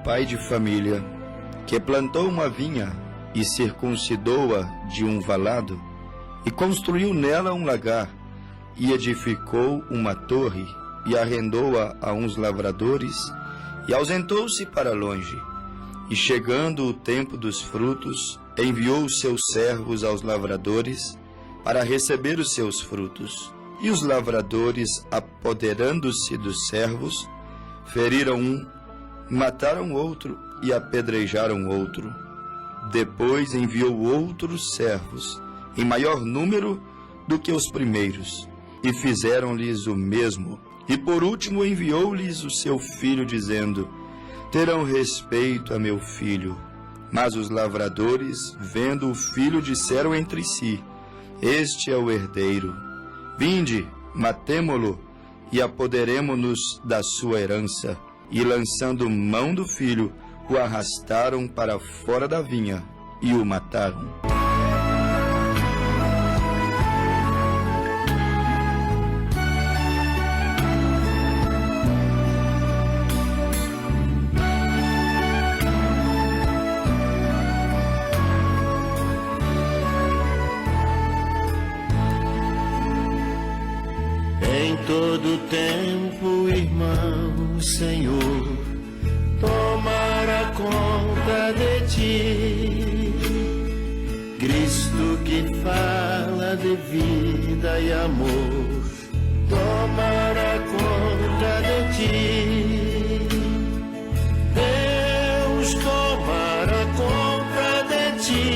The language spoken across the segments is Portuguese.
pai de família que plantou uma vinha e circuncidou-a de um valado, e construiu nela um lagar, e edificou uma torre, e arrendou-a a uns lavradores, e ausentou-se para longe. E chegando o tempo dos frutos, enviou os seus servos aos lavradores para receber os seus frutos. E os lavradores, apoderando-se dos servos, feriram um, mataram outro e apedrejaram outro. Depois enviou outros servos, em maior número do que os primeiros, e fizeram-lhes o mesmo. E por último enviou-lhes o seu filho, dizendo: terão respeito a meu filho. Mas os lavradores, vendo o filho, disseram entre si: este é o herdeiro. Vinde, matemo-lo, e apoderemo-nos da sua herança. E lançando mão do filho, o arrastaram para fora da vinha e o mataram. Em todo tempo, irmão, Senhor tomara conta de ti. Cristo que fala de vida e amor tomara conta de ti. Deus tomara conta de ti.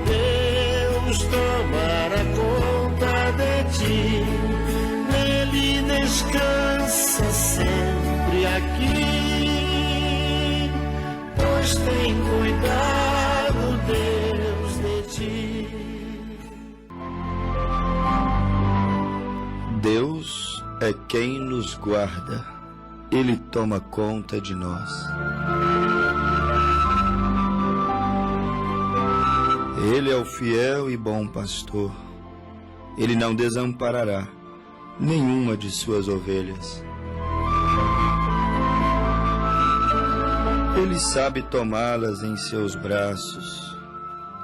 Deus tomara conta de ti. Nele descansa sempre aqui, pois tem cuidado Deus de ti. Deus é quem nos guarda, Ele toma conta de nós. Ele é o fiel e bom pastor, Ele não desamparará nenhuma de suas ovelhas. Ele sabe tomá-las em seus braços,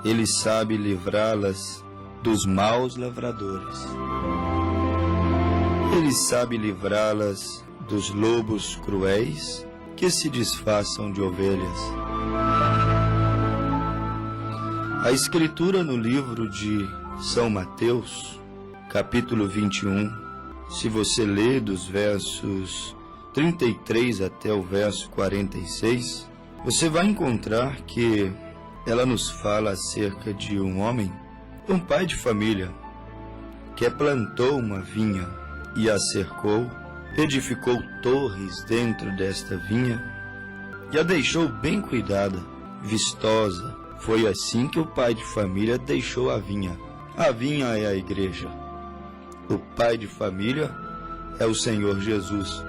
Ele sabe livrá-las dos maus lavradores. Ele sabe livrá-las dos lobos cruéis que se disfarçam de ovelhas. A Escritura no livro de São Mateus, capítulo 21, se você ler dos versos 33 até o verso 46, você vai encontrar que ela nos fala acerca de um homem, um pai de família, que plantou uma vinha e a cercou, edificou torres dentro desta vinha e a deixou bem cuidada, vistosa. Foi assim que o pai de família deixou a vinha. A vinha é a igreja. O pai de família é o Senhor Jesus.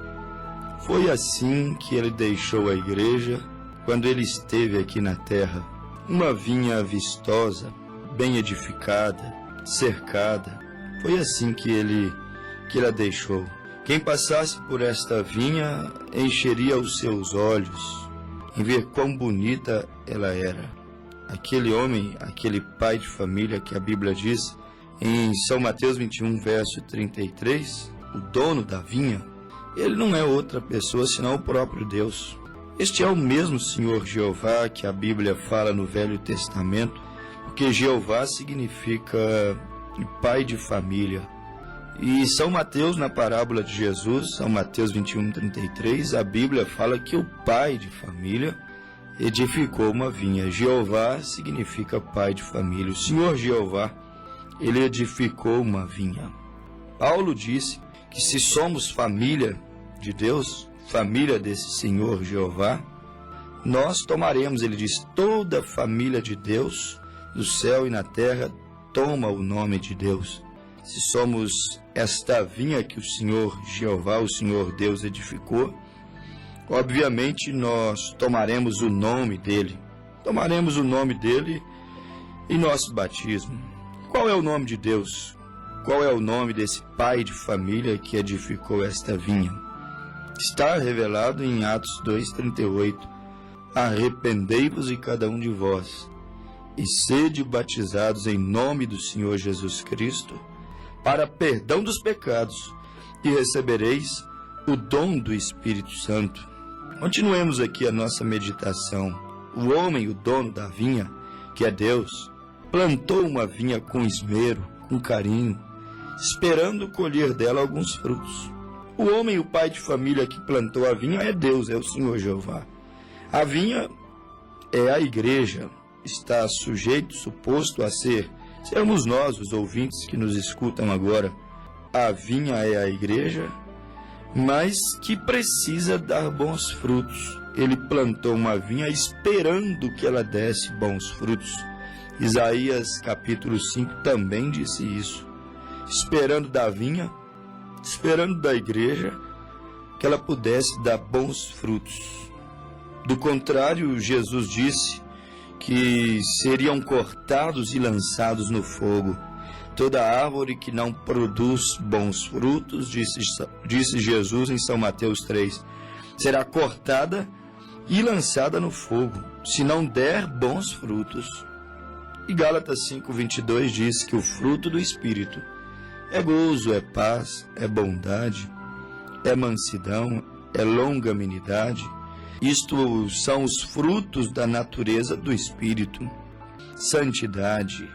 Foi assim que ele deixou a igreja quando ele esteve aqui na terra. Uma vinha vistosa, bem edificada, cercada. Foi assim que ele a deixou. Quem passasse por esta vinha encheria os seus olhos em ver quão bonita ela era. Aquele homem, aquele pai de família que a Bíblia diz em São Mateus 21, verso 33, o dono da vinha, ele não é outra pessoa senão o próprio Deus. Este é o mesmo Senhor Jeová que a Bíblia fala no Velho Testamento, porque Jeová significa pai de família. E São Mateus, na parábola de Jesus, São Mateus 21, 33, a Bíblia fala que o pai de família edificou uma vinha. Jeová significa pai de família. O Senhor Jeová, ele edificou uma vinha. Paulo disse que se somos família de Deus, família desse Senhor Jeová, nós tomaremos, ele diz, toda a família de Deus, do céu e na terra, toma o nome de Deus. Se somos esta vinha que o Senhor Jeová, o Senhor Deus edificou, obviamente nós tomaremos o nome dele. Tomaremos o nome dele em nosso batismo. Qual é o nome de Deus? Qual é o nome desse pai de família que edificou esta vinha? Está revelado em Atos 2:38. arrependei-vos e cada um de vós, e sede batizados em nome do Senhor Jesus Cristo, para perdão dos pecados, e recebereis o dom do Espírito Santo. Continuemos aqui a nossa meditação. O homem, o dono da vinha, que é Deus, plantou uma vinha com esmero, com carinho, esperando colher dela alguns frutos. O homem, o pai de família que plantou a vinha é Deus, é o Senhor Jeová. A vinha é a igreja, está suposto a sermos nós, os ouvintes que nos escutam agora. A vinha é a igreja, mas que precisa dar bons frutos. Ele plantou uma vinha esperando que ela desse bons frutos. Isaías capítulo 5 também disse isso. Esperando da vinha, esperando da igreja, que ela pudesse dar bons frutos. Do contrário, Jesus disse que seriam cortados e lançados no fogo. Toda árvore que não produz bons frutos, disse Jesus em São Mateus 3, será cortada e lançada no fogo, se não der bons frutos. E Gálatas 5:22 diz que o fruto do Espírito é gozo, é paz, é bondade, é mansidão, é longanimidade. Isto são os frutos da natureza do Espírito. Santidade.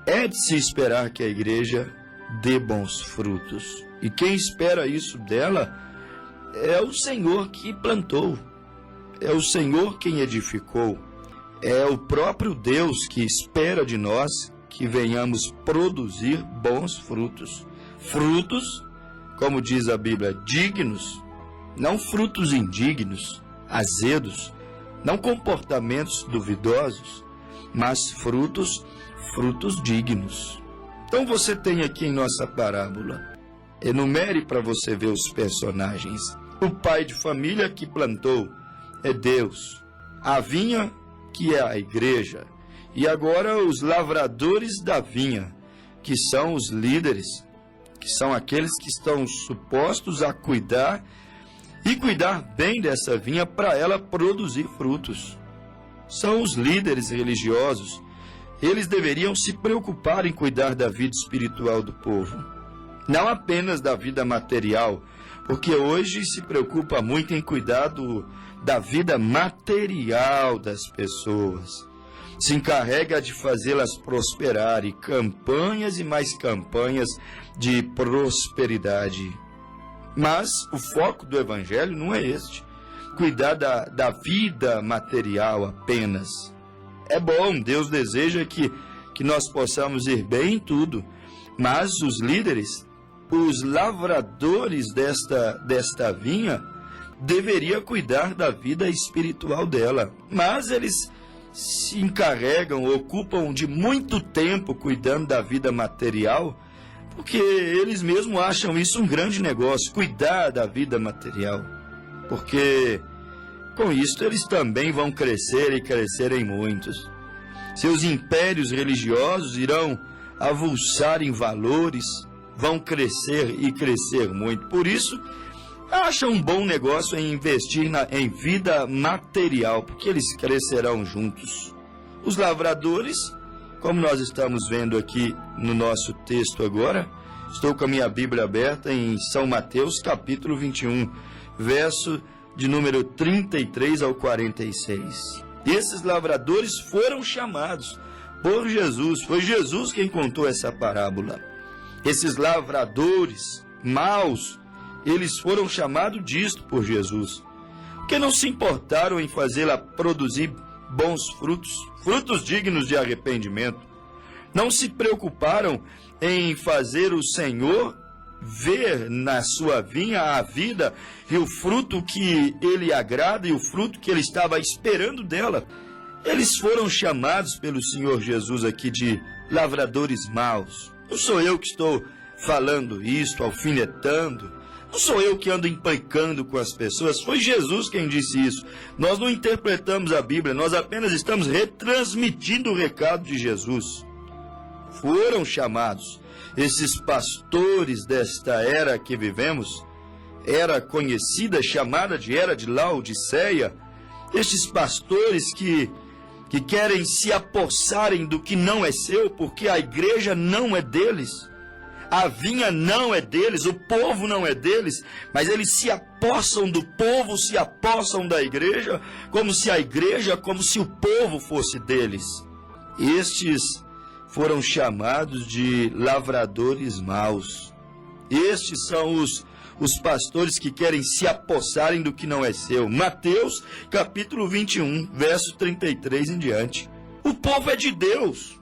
É de se esperar que a igreja dê bons frutos. E quem espera isso dela é o Senhor que plantou. É o Senhor quem edificou. É o próprio Deus que espera de nós que venhamos produzir bons frutos. Frutos, como diz a Bíblia, dignos, não frutos indignos, azedos, não comportamentos duvidosos, mas frutos dignos. Então você tem aqui em nossa parábola, enumere para você ver os personagens. O pai de família que plantou é Deus, a vinha que é a igreja, e agora os lavradores da vinha, que são os líderes, que são aqueles que estão supostos a cuidar e cuidar bem dessa vinha para ela produzir frutos. São os líderes religiosos. Eles deveriam se preocupar em cuidar da vida espiritual do povo, não apenas da vida material, porque hoje se preocupa muito em cuidar da vida material das pessoas. Se encarrega de fazê-las prosperar, e campanhas e mais campanhas de prosperidade. Mas o foco do Evangelho não é este, cuidar da vida material apenas. É bom, Deus deseja que nós possamos ir bem em tudo, mas os líderes, os lavradores desta vinha, deveriam cuidar da vida espiritual dela. Mas eles se encarregam, ocupam de muito tempo cuidando da vida material, porque eles mesmos acham isso um grande negócio, cuidar da vida material. Porque com isso eles também vão crescer e crescer em muitos. Seus impérios religiosos irão avulsar em valores, vão crescer e crescer muito. Por isso, acham um bom negócio em investir em vida material, porque eles crescerão juntos. Os lavradores, como nós estamos vendo aqui no nosso texto agora, estou com a minha Bíblia aberta em São Mateus, capítulo 21, verso de número 33 ao 46. Esses lavradores foram chamados por Jesus, foi Jesus quem contou essa parábola. Esses lavradores maus, eles foram chamados disto por Jesus, porque não se importaram em fazê-la produzir bons frutos, frutos dignos de arrependimento. Não se preocuparam em fazer o Senhor ver na sua vinha a vida e o fruto que ele agrada e o fruto que ele estava esperando dela. Eles foram chamados pelo Senhor Jesus aqui de lavradores maus. Não sou eu que estou falando isto, alfinetando. Não sou eu que ando empancando com as pessoas. Foi Jesus quem disse isso. Nós não interpretamos a Bíblia, nós apenas estamos retransmitindo o recado de Jesus. Foram chamados. Esses pastores desta era que vivemos, era conhecida, chamada de Era de Laodiceia, Estes pastores que querem se apossarem do que não é seu, porque a igreja não é deles, a vinha não é deles, o povo não é deles, mas eles se apossam do povo, se apossam da igreja, como se o povo fosse deles. Estes foram chamados de lavradores maus. Estes são os pastores que querem se apossarem do que não é seu. Mateus, capítulo 21, verso 33 em diante. O povo é de Deus.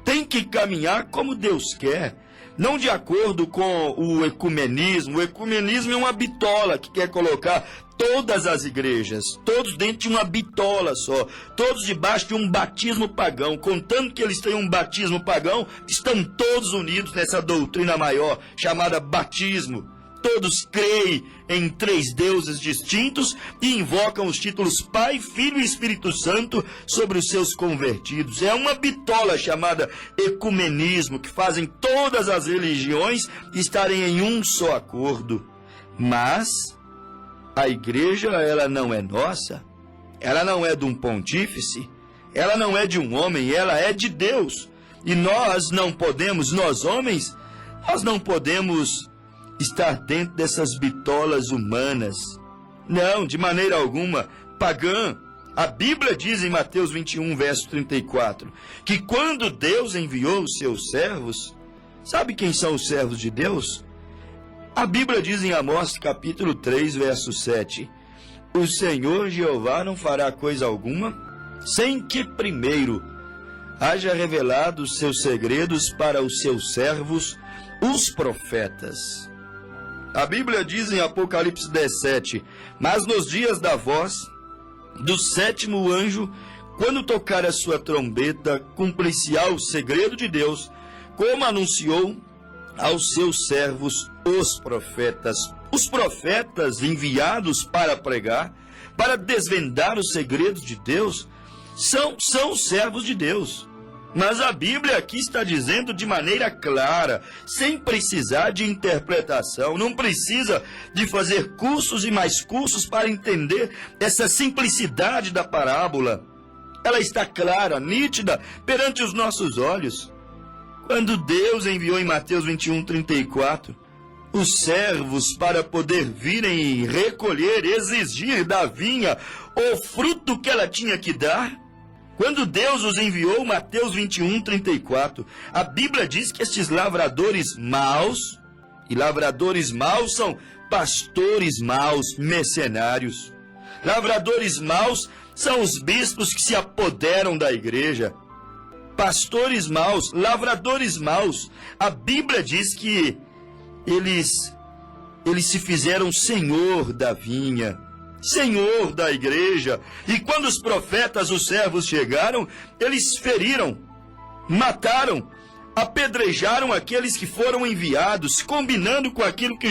Tem que caminhar como Deus quer, não de acordo com o ecumenismo. O ecumenismo é uma bitola que quer colocar todas as igrejas, todos dentro de uma bitola só, todos debaixo de um batismo pagão. Contando que eles têm um batismo pagão, estão todos unidos nessa doutrina maior, chamada batismo. Todos creem em 3 deuses distintos e invocam os títulos Pai, Filho e Espírito Santo sobre os seus convertidos. É uma bitola chamada ecumenismo, que fazem todas as religiões estarem em um só acordo. Mas a igreja, ela não é nossa, ela não é de um pontífice, ela não é de um homem, ela é de Deus. E nós homens, nós não podemos estar dentro dessas bitolas humanas. Não, de maneira alguma, pagã. A Bíblia diz em Mateus 21, verso 34, que quando Deus enviou os seus servos, sabe quem são os servos de Deus? A Bíblia diz em Amós, capítulo 3, verso 7, o Senhor Jeová não fará coisa alguma, sem que primeiro haja revelado os seus segredos para os seus servos, os profetas. A Bíblia diz em Apocalipse 17, mas nos dias da voz do 7º anjo, quando tocar a sua trombeta, cumprir-se-á o segredo de Deus, como anunciou aos seus servos, os profetas. Os profetas enviados para pregar, para desvendar os segredos de Deus, são os servos de Deus. Mas a Bíblia aqui está dizendo de maneira clara, sem precisar de interpretação, não precisa de fazer cursos e mais cursos para entender essa simplicidade da parábola. Ela está clara, nítida, perante os nossos olhos. Quando Deus enviou em Mateus 21, 34, os servos para poder virem recolher, exigir da vinha o fruto que ela tinha que dar, quando Deus os enviou, Mateus 21, 34, a Bíblia diz que estes lavradores maus, e lavradores maus são pastores maus, mercenários. Lavradores maus são os bispos que se apoderam da igreja. Pastores maus, lavradores maus, a Bíblia diz que eles se fizeram senhor da vinha, senhor da igreja. E quando os profetas, os servos, chegaram, eles feriram, mataram, apedrejaram aqueles que foram enviados, combinando com aquilo que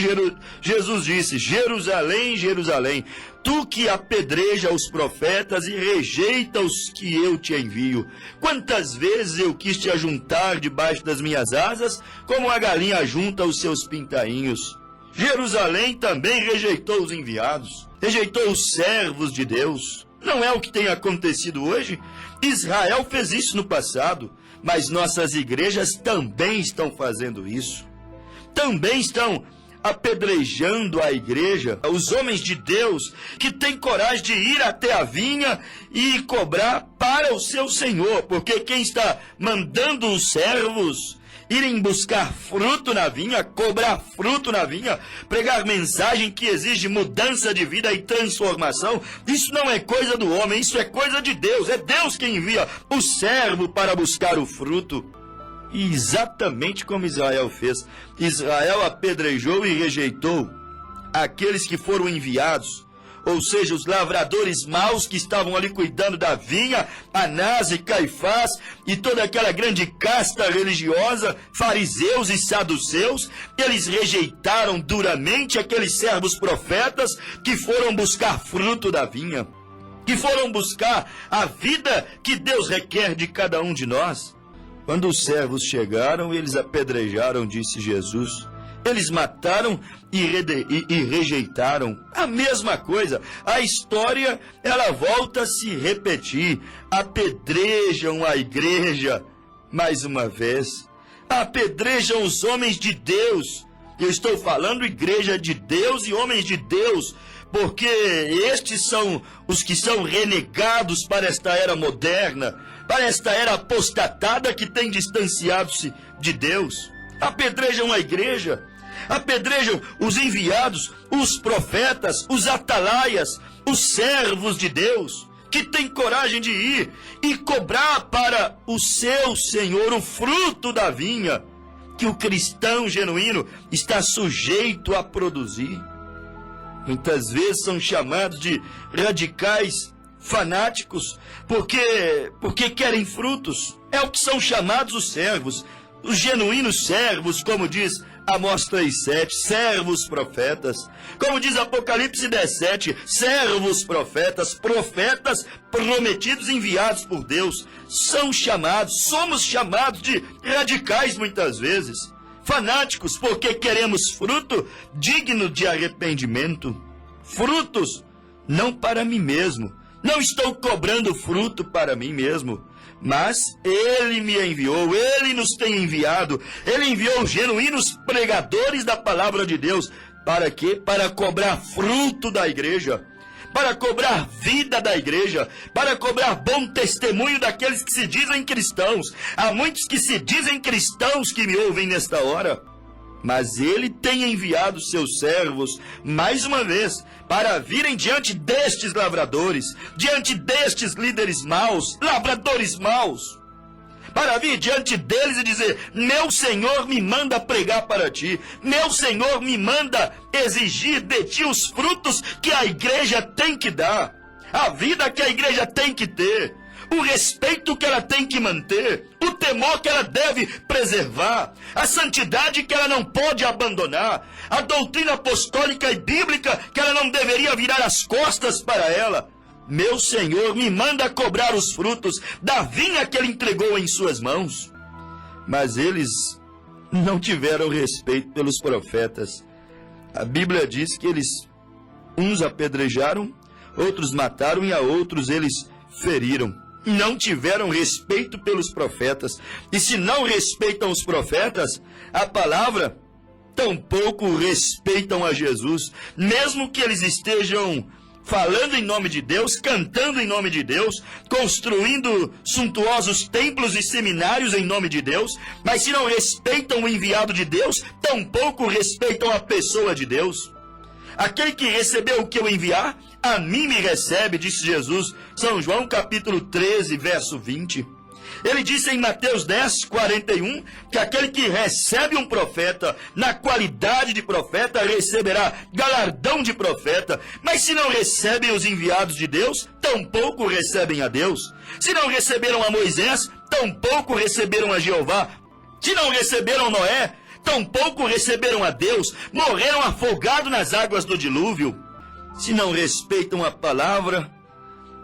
Jesus disse: Jerusalém, Jerusalém, tu que apedreja os profetas e rejeita os que eu te envio. Quantas vezes eu quis te ajuntar debaixo das minhas asas, como a galinha ajunta os seus pintainhos. Jerusalém também rejeitou os enviados, rejeitou os servos de Deus. Não é o que tem acontecido hoje? Israel fez isso no passado, mas nossas igrejas também estão fazendo isso. Também estão apedrejando a igreja, os homens de Deus que têm coragem de ir até a vinha e cobrar para o seu Senhor, porque quem está mandando os servos irem buscar fruto na vinha, cobrar fruto na vinha, pregar mensagem que exige mudança de vida e transformação, isso não é coisa do homem, isso é coisa de Deus. É Deus quem envia o servo para buscar o fruto. E exatamente como Israel fez, Israel apedrejou e rejeitou aqueles que foram enviados, ou seja, os lavradores maus que estavam ali cuidando da vinha, Anás e Caifás e toda aquela grande casta religiosa, fariseus e saduceus. Eles rejeitaram duramente aqueles servos profetas que foram buscar fruto da vinha, que foram buscar a vida que Deus requer de cada um de nós. Quando os servos chegaram, eles apedrejaram, disse Jesus, Eles mataram e rejeitaram. A mesma coisa. A história, ela volta a se repetir. Apedrejam a igreja, mais uma vez. Apedrejam os homens de Deus. Eu estou falando igreja de Deus e homens de Deus, porque estes são os que são renegados para esta era moderna, para esta era apostatada que tem distanciado-se de Deus. Apedrejam a igreja, apedrejam os enviados, os profetas, os atalaias, os servos de Deus, que têm coragem de ir e cobrar para o seu Senhor o fruto da vinha que o cristão genuíno está sujeito a produzir. Muitas vezes são chamados de radicais fanáticos porque querem frutos. É o que são chamados os servos, os genuínos servos, como diz Amós 3,7, servos profetas. Como diz Apocalipse 17, servos profetas, profetas prometidos, enviados por Deus. Somos chamados de radicais muitas vezes. Fanáticos, porque queremos fruto digno de arrependimento. Frutos, não para mim mesmo. Não estou cobrando fruto para mim mesmo. Mas Ele me enviou, Ele nos tem enviado. Ele enviou genuínos pregadores da palavra de Deus. Para quê? Para cobrar fruto da igreja. Para cobrar vida da igreja. Para cobrar bom testemunho daqueles que se dizem cristãos. Há muitos que se dizem cristãos que me ouvem nesta hora. Mas Ele tem enviado seus servos, mais uma vez, para virem diante destes lavradores, diante destes líderes maus, lavradores maus, para vir diante deles e dizer: meu Senhor me manda pregar para ti, meu Senhor me manda exigir de ti os frutos que a igreja tem que dar, a vida que a igreja tem que ter, o respeito que ela tem que manter, o temor que ela deve preservar, a santidade que ela não pode abandonar, a doutrina apostólica e bíblica que ela não deveria virar as costas para ela. Meu Senhor me manda cobrar os frutos da vinha que Ele entregou em suas mãos. Mas eles não tiveram respeito pelos profetas. A Bíblia diz que uns apedrejaram, outros mataram e a outros eles feriram. Não tiveram respeito pelos profetas. E se não respeitam os profetas, a palavra, tampouco respeitam a Jesus. Mesmo que eles estejam falando em nome de Deus, cantando em nome de Deus, construindo suntuosos templos e seminários em nome de Deus, mas se não respeitam o enviado de Deus, tampouco respeitam a pessoa de Deus. Aquele que recebeu o que eu enviar, a mim me recebe, disse Jesus. São João capítulo 13, verso 20. Ele disse em Mateus 10, 41, que aquele que recebe um profeta na qualidade de profeta receberá galardão de profeta. Mas se não recebem os enviados de Deus, tampouco recebem a Deus. Se não receberam a Moisés, tampouco receberam a Jeová. Se não receberam Noé, tampouco receberam a Deus, morreram afogados nas águas do dilúvio. Se não respeitam a palavra,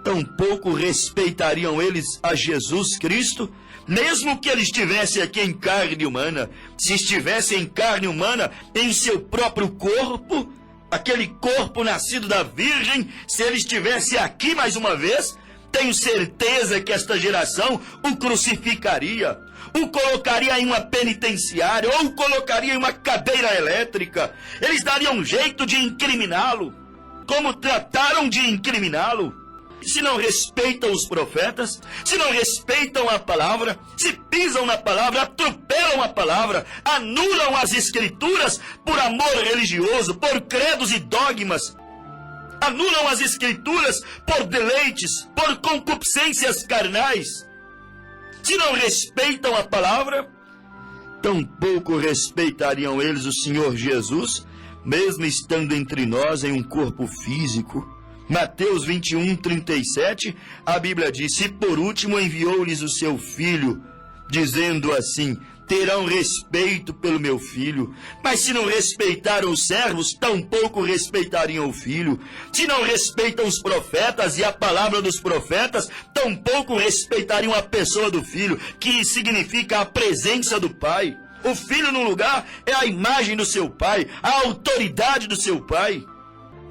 tampouco respeitariam eles a Jesus Cristo, mesmo que ele estivesse aqui em carne humana. Se estivesse em carne humana, em seu próprio corpo, aquele corpo nascido da Virgem, se ele estivesse aqui mais uma vez, tenho certeza que esta geração o crucificaria, o colocaria em uma penitenciária, ou o colocaria em uma cadeira elétrica. Eles dariam um jeito de incriminá-lo, como trataram de incriminá-lo. Se não respeitam os profetas, se não respeitam a palavra, se pisam na palavra, atropelam a palavra, anulam as escrituras por amor religioso, por credos e dogmas, anulam as escrituras por deleites, por concupiscências carnais. Se não respeitam a palavra, tampouco respeitariam eles o Senhor Jesus, mesmo estando entre nós em um corpo físico. Mateus 21, 37, a Bíblia diz: e por último enviou-lhes o seu filho, dizendo assim: terão respeito pelo meu filho. Mas se não respeitaram os servos, tampouco respeitariam o filho. Se não respeitam os profetas e a palavra dos profetas, tampouco respeitariam a pessoa do filho, que significa a presença do Pai. O filho num lugar é a imagem do seu pai, a autoridade do seu pai.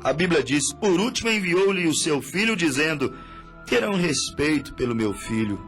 A Bíblia diz: por último enviou-lhe o seu filho, dizendo: terão respeito pelo meu filho.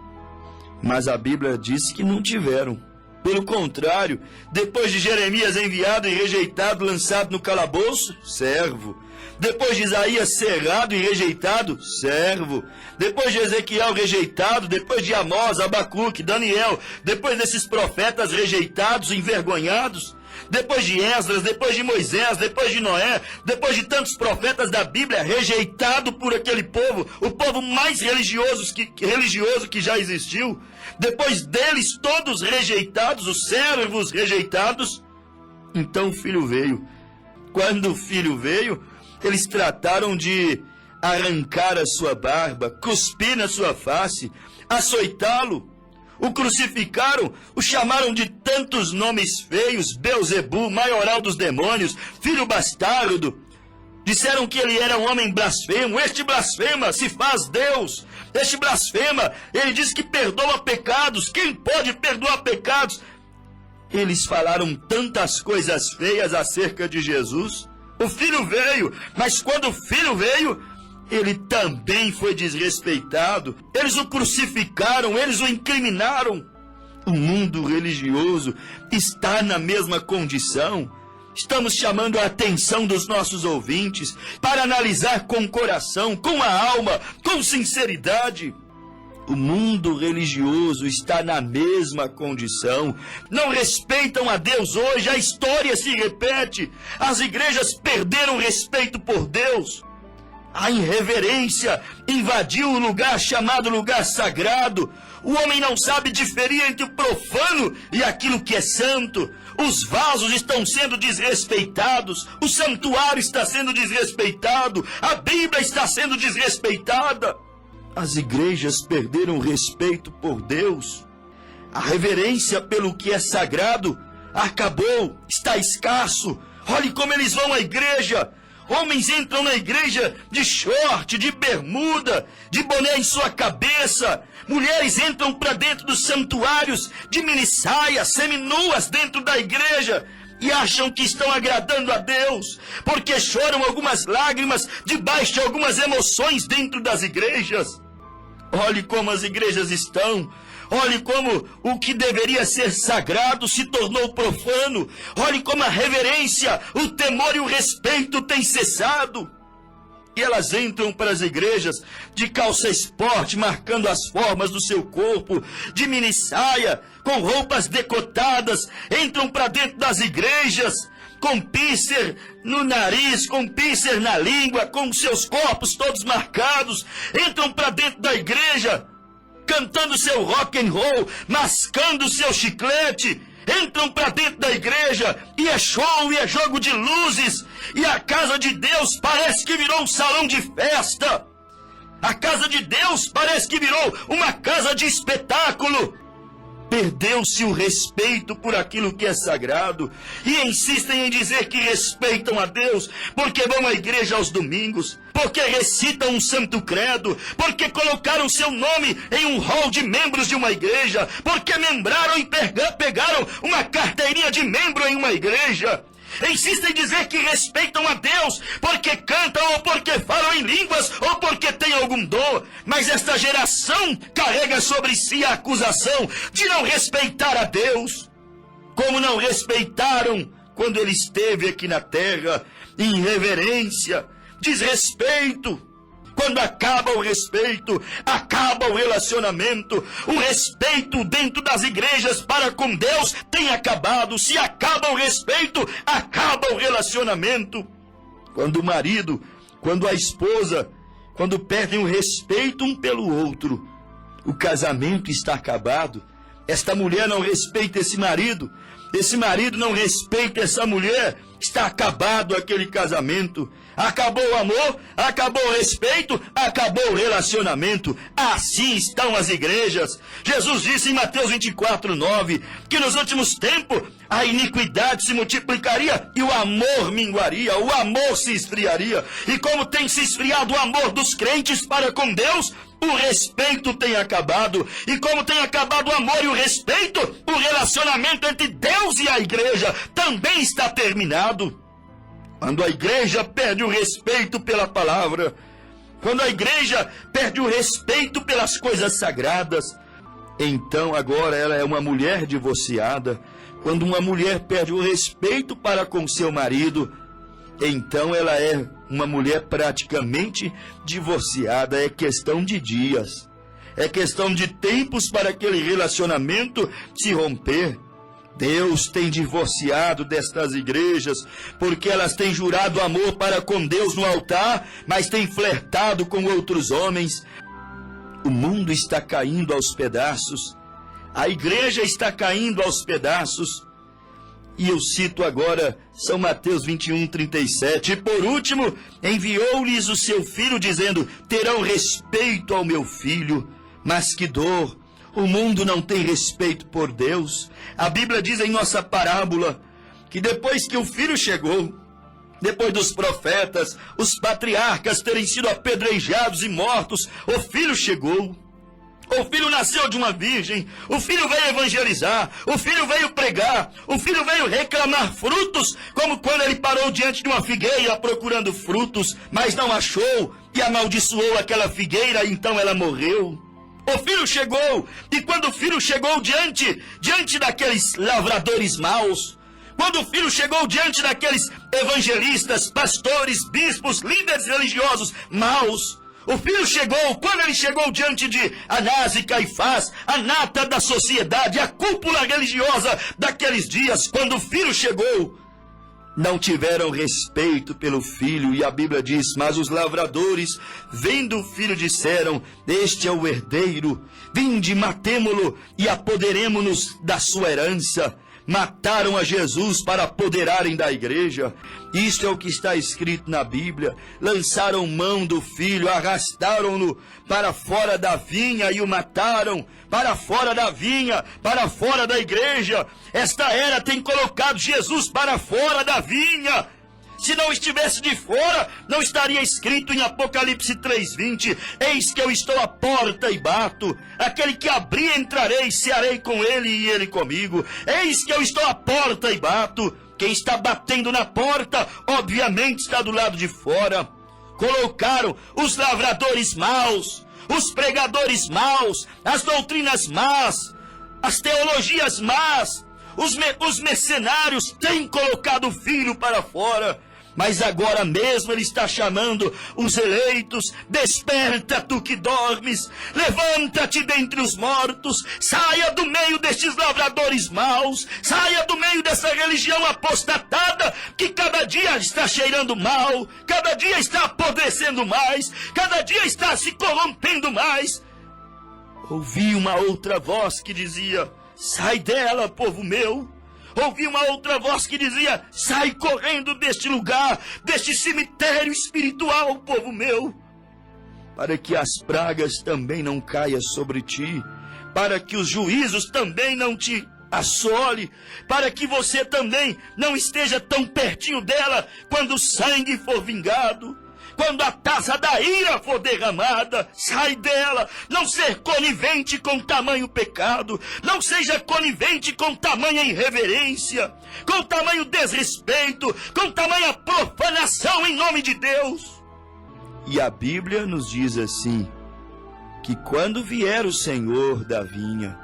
Mas a Bíblia diz que não tiveram. Pelo contrário, depois de Jeremias enviado e rejeitado, lançado no calabouço, servo. Depois de Isaías cerrado e rejeitado, servo. Depois de Ezequiel rejeitado, depois de Amós, Abacuque, Daniel, depois desses profetas rejeitados, envergonhados, depois de Esdras, depois de Moisés, depois de Noé, depois de tantos profetas da Bíblia rejeitado por aquele povo, o povo mais religioso que já existiu, depois deles todos rejeitados, os servos rejeitados, então o filho veio. Quando o filho veio, eles trataram de arrancar a sua barba, cuspir na sua face, açoitá-lo. O crucificaram, o chamaram de tantos nomes feios: Belzebu, maioral dos demônios, filho bastardo. Disseram que ele era um homem blasfemo. Este blasfema se faz Deus. Este blasfema, ele diz que perdoa pecados. Quem pode perdoar pecados? Eles falaram tantas coisas feias acerca de Jesus. O filho veio, mas quando o filho veio, ele também foi desrespeitado. Eles o crucificaram, eles o incriminaram. O mundo religioso está na mesma condição. Estamos chamando a atenção dos nossos ouvintes para analisar com o coração, com a alma, com sinceridade. O mundo religioso está na mesma condição. Não respeitam a Deus hoje, a história se repete. As igrejas perderam respeito por Deus. A irreverência invadiu o lugar chamado lugar sagrado. O homem não sabe diferir entre o profano e aquilo que é santo. Os vasos estão sendo desrespeitados. O santuário está sendo desrespeitado. A Bíblia está sendo desrespeitada. As igrejas perderam respeito por Deus. A reverência pelo que é sagrado acabou, está escasso. Olhe como eles vão à igreja. Homens entram na igreja de short, de bermuda, de boné em sua cabeça. Mulheres entram para dentro dos santuários de minissaia, seminuas dentro da igreja. E acham que estão agradando a Deus, porque choram algumas lágrimas debaixo de algumas emoções dentro das igrejas. Olhe como as igrejas estão. Olhe como o que deveria ser sagrado se tornou profano. Olhe como a reverência, o temor e o respeito têm cessado. E elas entram para as igrejas de calça esporte, marcando as formas do seu corpo, de minissaia, com roupas decotadas, entram para dentro das igrejas, com pícer no nariz, com pícer na língua, com seus corpos todos marcados, entram para dentro da igreja, cantando seu rock and roll, mascando seu chiclete, entram para dentro da igreja e é show, e é jogo de luzes, e a casa de Deus parece que virou um salão de festa. A casa de Deus parece que virou uma casa de espetáculo. Perdeu-se o respeito por aquilo que é sagrado e insistem em dizer que respeitam a Deus porque vão à igreja aos domingos, porque recitam um santo credo, porque colocaram seu nome em um hall de membros de uma igreja, porque membraram e pegaram uma carteirinha de membro em uma igreja. Insistem em dizer que respeitam a Deus porque cantam ou porque falam em línguas ou porque têm algum dom. Mas esta geração carrega sobre si a acusação de não respeitar a Deus. Como não respeitaram quando ele esteve aqui na terra, irreverência, desrespeito. Quando acaba o respeito, acaba o relacionamento. O respeito dentro das igrejas para com Deus tem acabado. Se acaba o respeito, acaba o relacionamento. Quando o marido, quando a esposa, quando perdem o respeito um pelo outro, o casamento está acabado. Esta mulher não respeita esse marido não respeita essa mulher. Está acabado aquele casamento. Acabou o amor, acabou o respeito, acabou o relacionamento. Assim estão as igrejas. Jesus disse em Mateus 24:9 que nos últimos tempos a iniquidade se multiplicaria e o amor minguaria, o amor se esfriaria. E como tem se esfriado o amor dos crentes para com Deus, o respeito tem acabado. E como tem acabado o amor e o respeito, o relacionamento entre Deus e a igreja também está terminado. Quando a igreja perde o respeito pela palavra, quando a igreja perde o respeito pelas coisas sagradas, então agora ela é uma mulher divorciada. Quando uma mulher perde o respeito para com seu marido, então ela é uma mulher praticamente divorciada. É questão de dias, é questão de tempos para aquele relacionamento se romper. Deus tem divorciado destas igrejas, porque elas têm jurado amor para com Deus no altar, mas têm flertado com outros homens. O mundo está caindo aos pedaços, a igreja está caindo aos pedaços. E eu cito agora São Mateus 21:37. E por último, enviou-lhes o seu filho, dizendo: terão respeito ao meu filho. Mas que dor! O mundo não tem respeito por Deus. A Bíblia diz em nossa parábola que depois que o filho chegou, depois dos profetas, os patriarcas terem sido apedrejados e mortos, o filho chegou. O filho nasceu de uma virgem, o filho veio evangelizar, o filho veio pregar, o filho veio reclamar frutos, como quando ele parou diante de uma figueira procurando frutos, mas não achou e amaldiçoou aquela figueira, e então ela morreu. O filho chegou, e quando o filho chegou diante daqueles lavradores maus, quando o filho chegou diante daqueles evangelistas, pastores, bispos, líderes religiosos maus, o filho chegou, quando ele chegou diante de Anás e Caifás, a nata da sociedade, a cúpula religiosa daqueles dias, quando o filho chegou, não tiveram respeito pelo filho. E a Bíblia diz: mas os lavradores, vendo o filho, disseram: este é o herdeiro, vinde, matemo-lo e apoderemo-nos da sua herança. Mataram a Jesus para apoderarem da igreja. Isto é o que está escrito na Bíblia. Lançaram mão do filho, arrastaram-no para fora da vinha e o mataram. Para fora da vinha, para fora da igreja. Esta era tem colocado Jesus para fora da vinha. Se não estivesse de fora, não estaria escrito em Apocalipse 3:20: eis que eu estou à porta e bato. Aquele que abrir, entrarei, cearei com ele e ele comigo. Eis que eu estou à porta e bato. Quem está batendo na porta, obviamente está do lado de fora. Colocaram os lavradores maus, os pregadores maus, as doutrinas más, as teologias más, os mercenários têm colocado o filho para fora. Mas agora mesmo ele está chamando os eleitos: desperta, tu que dormes, levanta-te dentre os mortos, saia do meio destes lavradores maus, saia do meio dessa religião apostatada, que cada dia está cheirando mal, cada dia está apodrecendo mais, cada dia está se corrompendo mais. Ouvi uma outra voz que dizia: sai dela, povo meu. Ouvi uma outra voz que dizia: sai correndo deste lugar, deste cemitério espiritual, povo meu, para que as pragas também não caiam sobre ti, para que os juízos também não te assole, para que você também não esteja tão pertinho dela quando o sangue for vingado, quando a taça da ira for derramada. Sai dela. Não ser conivente com tamanho pecado, não seja conivente com tamanha irreverência, com tamanho desrespeito, com tamanha profanação em nome de Deus. E a Bíblia nos diz assim, que quando vier o Senhor da vinha,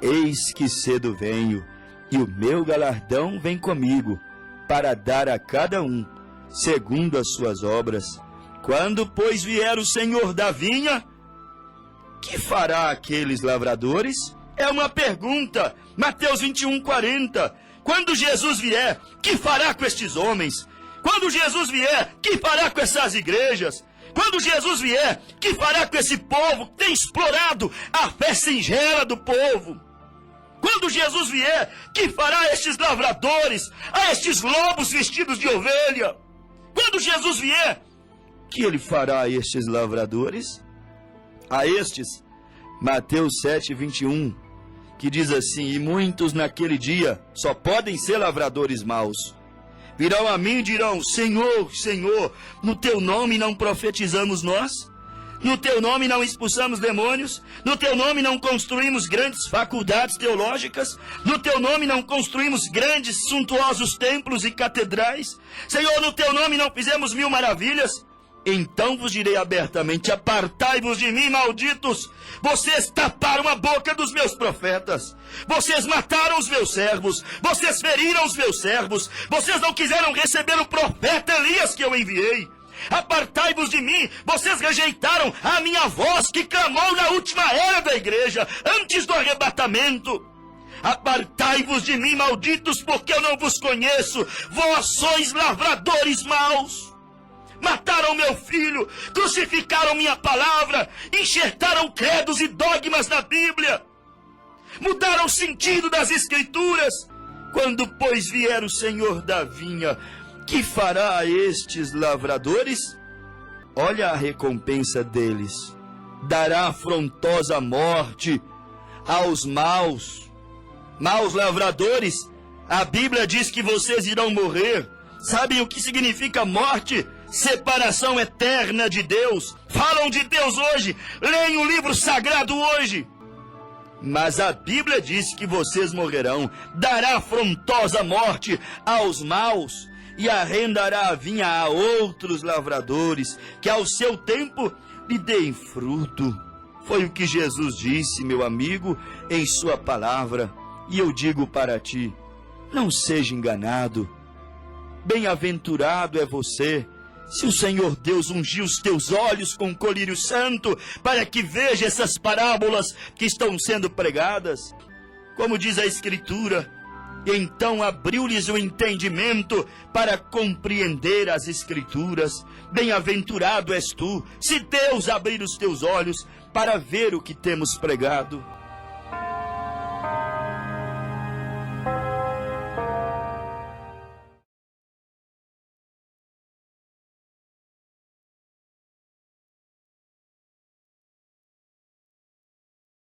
eis que cedo venho, e o meu galardão vem comigo, para dar a cada um segundo as suas obras. Quando, pois, vier o Senhor da vinha, que fará aqueles lavradores? É uma pergunta. Mateus 21:40. Quando Jesus vier, que fará com estes homens? Quando Jesus vier, que fará com essas igrejas? Quando Jesus vier, que fará com esse povo que tem explorado a fé singela do povo? Quando Jesus vier, que fará a estes lavradores, a estes lobos vestidos de ovelha? Quando Jesus vier, que ele fará a estes lavradores? A estes, Mateus 7:21, que diz assim: e muitos naquele dia só podem ser lavradores maus. Virão a mim e dirão: Senhor, Senhor, no teu nome não profetizamos nós? No teu nome não expulsamos demônios? No teu nome não construímos grandes faculdades teológicas? No teu nome não construímos grandes, suntuosos templos e catedrais? Senhor, no teu nome não fizemos 1000 maravilhas? Então vos direi abertamente: apartai-vos de mim, malditos! Vocês taparam a boca dos meus profetas. Vocês mataram os meus servos. Vocês feriram os meus servos. Vocês não quiseram receber o profeta Elias que eu enviei. Apartai-vos de mim, vocês rejeitaram a minha voz que clamou na última era da igreja, antes do arrebatamento. Apartai-vos de mim, malditos, porque eu não vos conheço. Vós sois lavradores maus. Mataram meu filho, crucificaram minha palavra, enxertaram credos e dogmas na Bíblia, mudaram o sentido das Escrituras. Quando, pois, vier o Senhor da vinha, que fará a estes lavradores? Olha a recompensa deles: dará afrontosa morte aos maus lavradores. A Bíblia diz que vocês irão morrer. Sabem o que significa morte? Separação eterna de Deus. Falam de Deus hoje, leem o livro sagrado hoje, mas a Bíblia diz que vocês morrerão. Dará afrontosa morte aos maus e arrendará a vinha a outros lavradores, que ao seu tempo lhe deem fruto. Foi o que Jesus disse, meu amigo, em sua palavra. E eu digo para ti: não seja enganado. Bem-aventurado é você, se o Senhor Deus ungir os teus olhos com colírio santo, para que veja essas parábolas que estão sendo pregadas. Como diz a Escritura: então abriu-lhes o entendimento para compreender as Escrituras. Bem-aventurado és tu, se Deus abrir os teus olhos para ver o que temos pregado.